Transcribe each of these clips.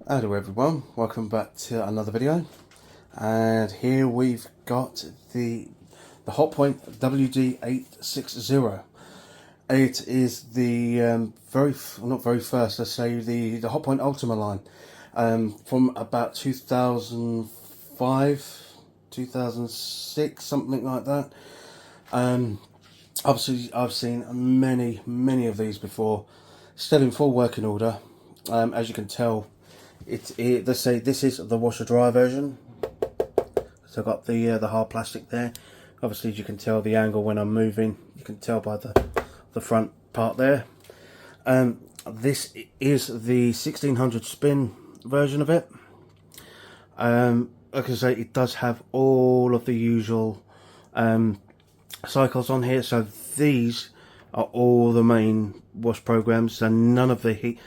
Hello everyone, welcome back to another video, and here we've got the Hotpoint WD860. It is the not very first, let's say the Hotpoint Ultima line, from about 2005, 2006, something like that. Obviously I've seen many of these before, still in full working order. As you can tell, let's say this is the washer dryer version. So I've got the hard plastic there. Obviously, as you can tell, the angle when I'm moving, you can tell by the front part there. This is the 1600 spin version of it. Like I say, it does have all of the usual cycles on here. So these are all the main wash programs, and none of the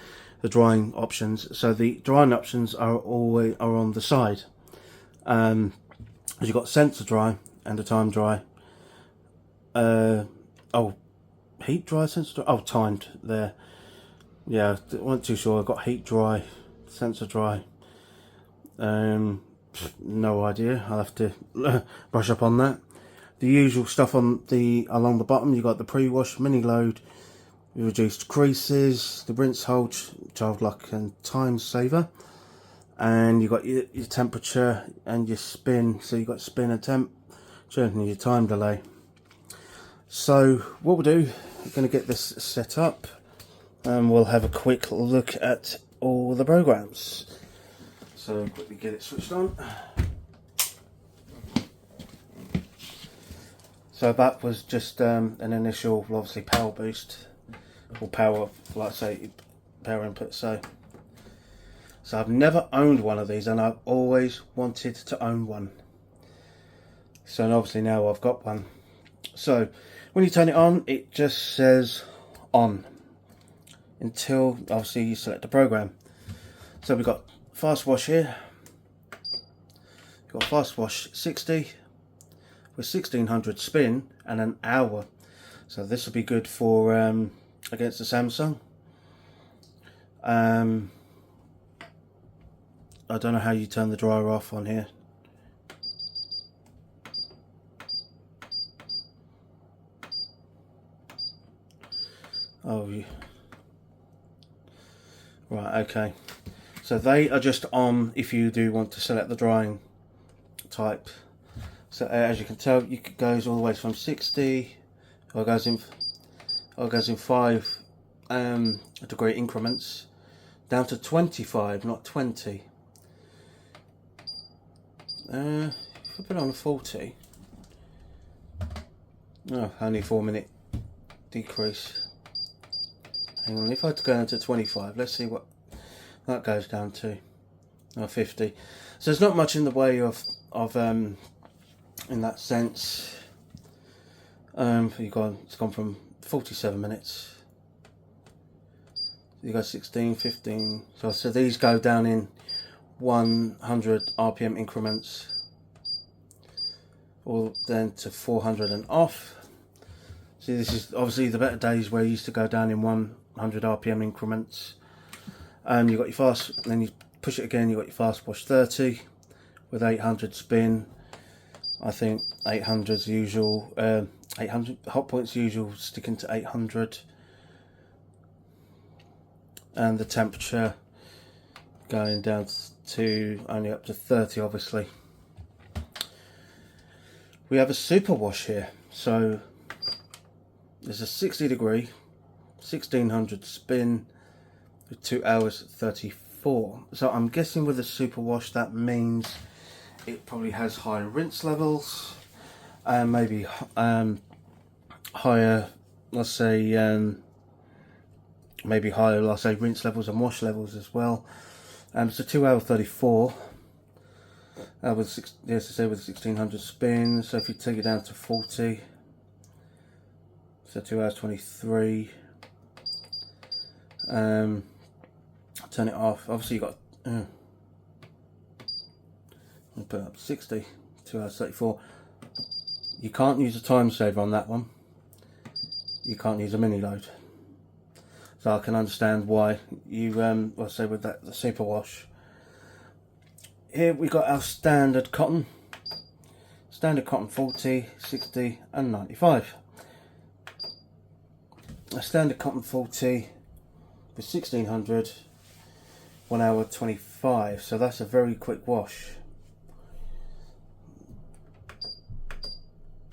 drying options. So the drying options are on the side. As you've got sensor dry and a time dry. Heat dry, sensor dry. Oh, timed there. Yeah, I wasn't too sure. I've got heat dry, sensor dry. No idea. I'll have to brush up on that. The usual stuff along the bottom. You got the pre-wash, mini load, reduced creases, the rinse hold, child lock and time saver, and you've got your temperature and your spin. So you've got spin and temperature and your time delay. So what we'll do, we're going to get this set up and we'll have a quick look at all the programs. So quickly get it switched on. So that was just an initial, obviously, power boost, or power, like I say, power input. So I've never owned one of these, and I've always wanted to own one. So obviously now I've got one. So when you turn it on, it just says on until obviously you select the program. So we've got fast wash here. We've got fast wash 60 with 1600 spin and an hour. So this will be good for against the Samsung. I don't know how you turn the dryer off on here. Oh, right, okay. So they are just on if you do want to select the drying type. So as you can tell, it goes all the way from 60, or it goes in 5 degree increments, down to 25, not 20. If I put it on a 40, oh, only 4-minute decrease. Hang on, if I go down to 25, let's see what that goes down to. 50. So there's not much in the way of in that sense. It's gone from 47 minutes. You go 16, 15. So these go down in 100 RPM increments, or then to 400 and off. See, this is obviously the better days where you used to go down in 100 RPM increments. You got your fast, then you push it again. You got your fast wash 30 with 800 spin. I think 800's usual. 800 Hotpoint's usual, sticking to 800, and the temperature going down to only up to 30. Obviously, we have a super wash here. So there's a 60 degree, 1600 spin with 2 hours 34. So I'm guessing with a super wash that means it probably has higher rinse levels, and maybe higher, let's say, maybe higher, let's say, rinse levels and wash levels as well. So 2 hour 34 with 1600 spin. So if you take it down to 40, so 2 hours 23. Turn it off. Obviously you got I'll put it up to 60, 2 hours 34. You can't use a time saver on that one. You can't use a mini load. So I can understand why you, let's say with the super wash, here we got our standard cotton. Standard cotton 40, 60 and 95. A standard cotton 40 for 1600, 1 hour 25. So that's a very quick wash.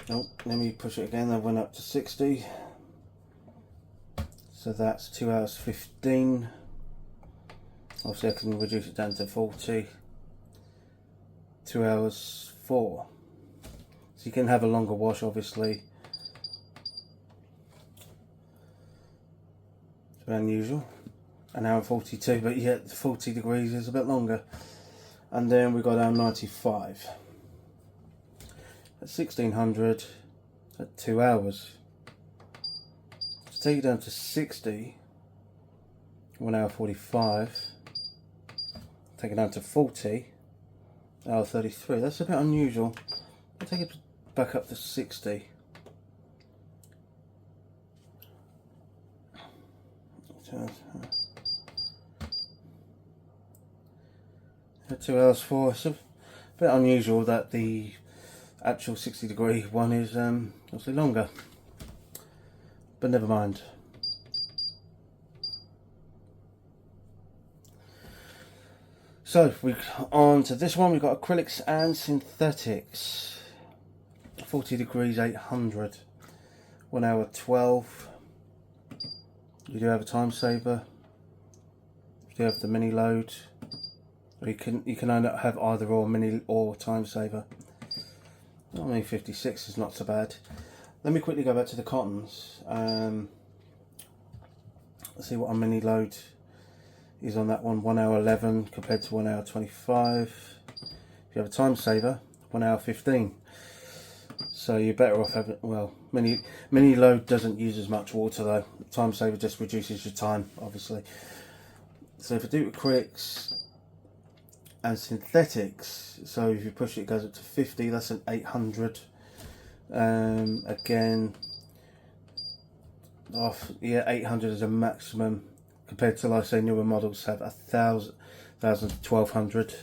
Oh, let me push it again. That went up to 60. So that's 2 hours 15. Obviously I can reduce it down to 40. 2 hours 4. So you can have a longer wash, obviously. It's a bit unusual. An hour 42, but yet 40 degrees is a bit longer. And then we got our 95. At 1600 at 2 hours. To take it down to 60, 1 hour 45. Take it down to 40, hour 33. That's a bit unusual. I'll take it back up to 60. At 2 hours 4. It's a bit unusual that the actual 60 degree one is obviously longer, but never mind. So we on to this one. We've got acrylics and synthetics. 40 degrees 800, 1 hour 12. You do have a time saver. You do have the mini load. Or you can have either or, mini or time saver. I mean 56 is not so bad. Let me quickly go back to the cottons. Let's see what our mini load is on that one. 1 hour 11 compared to 1 hour 25. If you have a time saver, 1 hour 15. So you're better off having, well, mini load doesn't use as much water though. Time saver just reduces your time, obviously. So if I do acrylics and synthetics, so if you push it, it goes up to 50. That's an 800. Again, yeah, 800 is a maximum compared to, like, say, newer models have 1,000 to 1,200.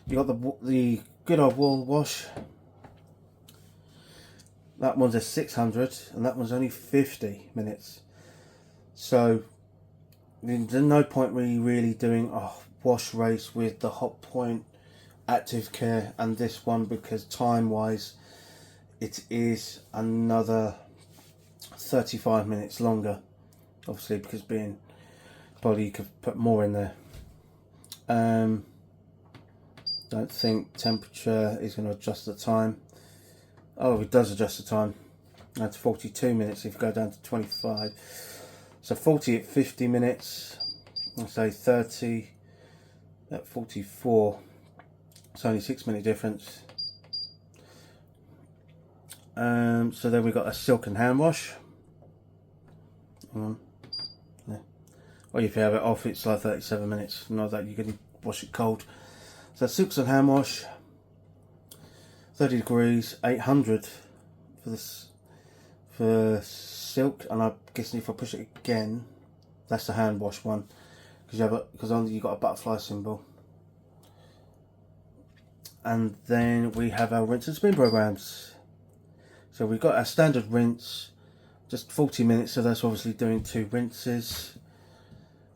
You got the good old wool wash. That one's a 600, and that one's only 50 minutes. So there's no point really doing a wash race with the Hotpoint Active Care and this one, because time wise it is another 35 minutes longer, obviously, because being probably you could put more in there. Don't think temperature is going to adjust the time. Oh, it does adjust the time. That's 42 minutes if you go down to 25. So 40 at 50 minutes. I'll say 30 at 44. It's only 6 minute difference. So then we got a silk and hand wash. Yeah. Well, if you have it off, it's like 37 minutes. Not that you can wash it cold. So silks and hand wash. 30 degrees, 800 for this, for silk, and I'm guessing if I push it again, that's the hand wash one, because you got a butterfly symbol. And then we have our rinse and spin programs. So we've got our standard rinse, just 40 minutes, so that's obviously doing 2 rinses,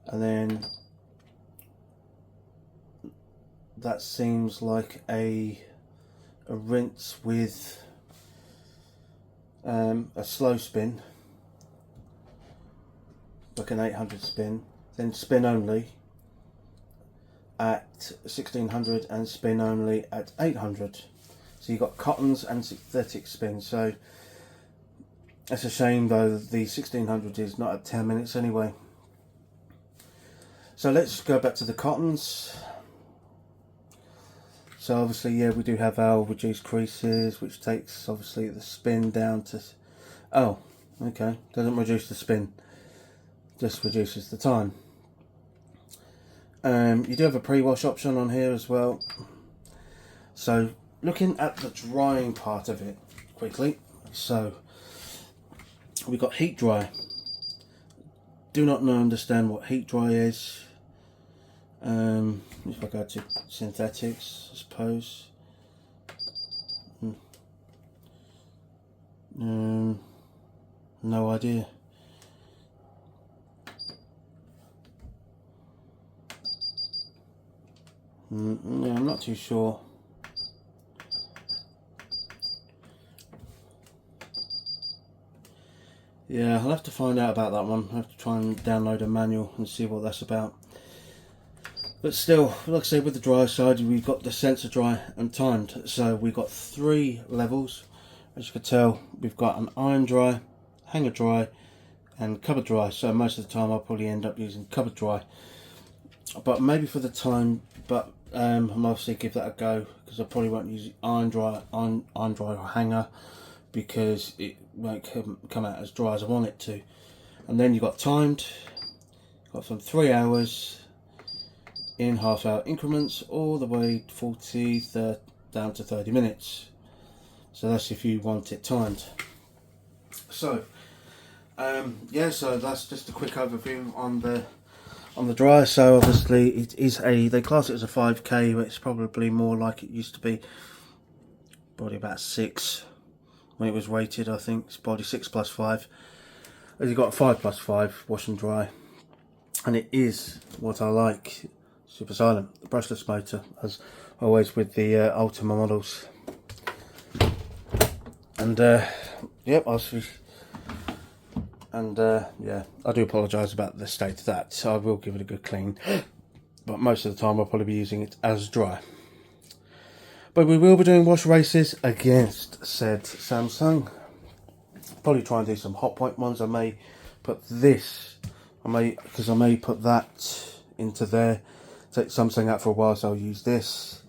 and then that seems like a rinse with a slow spin, like an 800 spin, then spin only at 1600 and spin only at 800. So you've got cottons and synthetic spins. So it's a shame though that the 1600 is not at 10 minutes anyway. So let's go back to the cottons. So obviously, yeah, we do have our reduced creases, which takes obviously the spin down to, oh, okay, doesn't reduce the spin, just reduces the time. You do have a pre-wash option on here as well. So looking at the drying part of it quickly, so we got heat dry. Do not understand what heat dry is. If I go to synthetics, I suppose. No idea. Yeah, I'm not too sure. Yeah, I'll have to find out about that one. I'll have to try and download a manual and see what that's about. But still, like I say, with the dry side, we've got the sensor dry and timed. So we've got 3 levels. As you can tell, we've got an iron dry, hanger dry, and cupboard dry. So most of the time I'll probably end up using cupboard dry. But maybe for the time, but I'll obviously give that a go, because I probably won't use iron dry or hanger, because it won't come out as dry as I want it to. And then you've got timed, got from 3 hours in half-hour increments all the way 40 down to 30 minutes. So that's if you want it timed. So yeah, so that's just a quick overview on the dryer. So obviously it is they class it as a 5K, but it's probably more like it used to be, probably about 6 when it was rated. I think it's probably 6 plus 5. You've got a 5 plus 5 wash and dry, and it is what I like, super silent, brushless motor, as always with the Ultima models. And yep, yeah, I do apologise about the state of that, so I will give it a good clean, but most of the time I'll probably be using it as dry. But we will be doing wash races against said Samsung. Probably try and do some Hotpoint ones. I may put this, because I may put that into there, take Samsung out for a while, so I'll use this,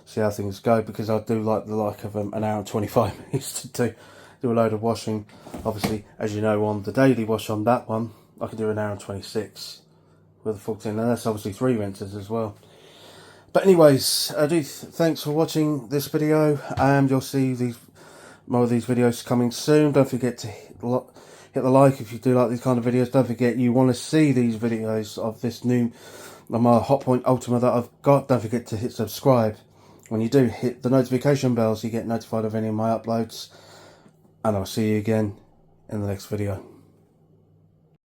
see how things go, because I do like the of an hour and 25 minutes to do a load of washing. Obviously, as you know, on the daily wash on that one, I can do an hour and 26 with a 14, and that's obviously 3 rinses as well. But anyways, thanks for watching this video, and you'll see more of these videos coming soon. Don't forget to hit the like if you do like these kind of videos. Don't forget, you want to see these videos of this new my Hotpoint Ultima that I've got. Don't forget to hit subscribe. When you do, hit the notification bell so you get notified of any of my uploads. And I'll see you again in the next video.